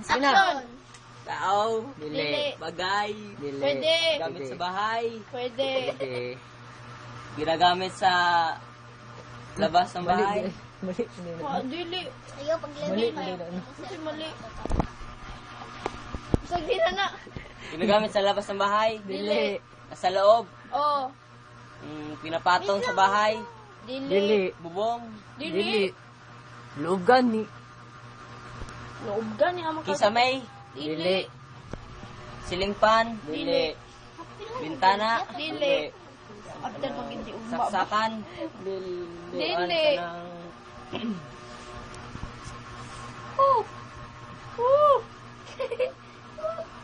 Sina? Action. Tao. Dili. Bagay. Dili. Pwede. Gamit Pwede. sa bahay. Pwede. Pwede. Ginagamit sa labas ng bahay. Mali. Dili. Ayaw paglagay Mali, mo. mali na. Kasi mali. Isang dina na. Ginagamit sa labas ng bahay. Dili. Nasa loob. Oh. Pinapatong sa bahay. Dili. Dili. Bubong. Dili. Loob gani. Loob gani ang mga Kisame. Dili. Silingpan. Dili. Bintana. Dili. After pag hindi umba. Saksakan. Dili.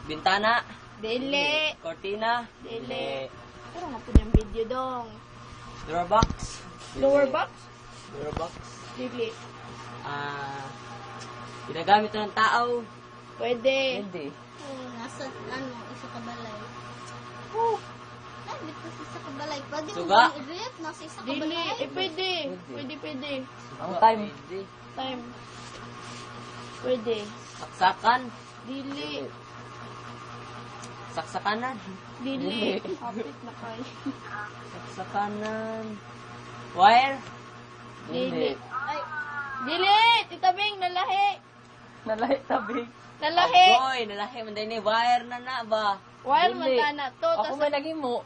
Bintana. Dili. Cortina. Dili. Pero nga po yung video dong. Door box. Lower box? Door box. Dili. Ginagamit ito ng tao. Pwede. Pwede. Nasa, isa kabalay. Ay, dito sa isa kabalay. Pwede mo Suga. bang i-rip? Nasa isa Dili. kabalay. Pwede. Pwede. Ang time. Pwede. Time. Pwede. Saksakan. Dili. Saksakanan. Dili. Kapit na kayo. Saksakanan. Wire. Dili. Ay. Dili! Tita Bing, nalahi! Nalahi tabi. Nalahi! Boy, nalahi man din ni wire na ba? While Dili. matana to. Ako may lagi mo.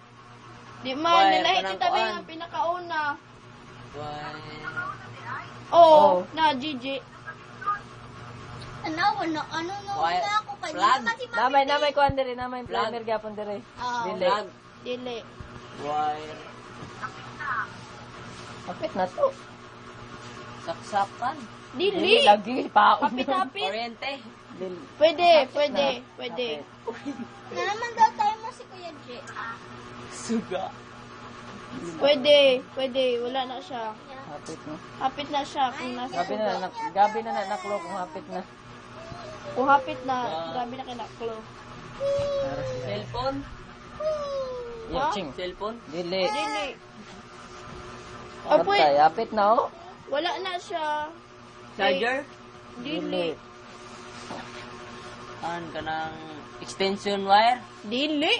Di man, Wire, nalahi kanang Tita Bing kuan. ang pinakauna. Wire. Oo, Oh. na Gigi. Ano Wire. na ako kay Flag. Namay ko andere, namay Flag. planner gyapon dire. Ah, Dili. Plug. Dili. Wire. Kapit na to. Saksakan. Dili! Lagi pa. Kapit-kapit. Kuryente. Dili. Pwede. na naman daw tayo mo si Kuya J. Suga. Pwede. Wala na siya. Kapit na. Hapit na siya kung nasa Gabi na naklo kung hapit na. Kung hapit na, grabe na kinaklo. Cellphone. Yaching. Cellphone. Dili. Dili. Oh, Patay, pwede. hapit na oh. Wala na siya. Charger. Dili. An ka ng extension wire. Dili.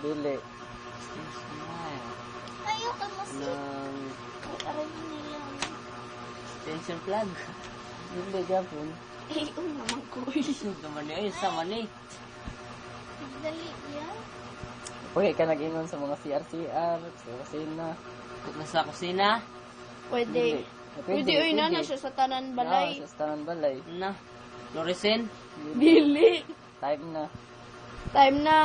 Dili. Extension wire. Ayaw ka mo si Ng aray nila. extension plug. Dili gyapon. Eh, naman ko. Suga man yun. Isa man eh. Dali yan. Uy, ka nag-ingon sa mga CR, sa kusina. Nasa kusina. Pwede. Pwede, uy, na siya sa tanan balay. Sa tanan balay. Na. Fluorescent. Dili. Time na. Time na.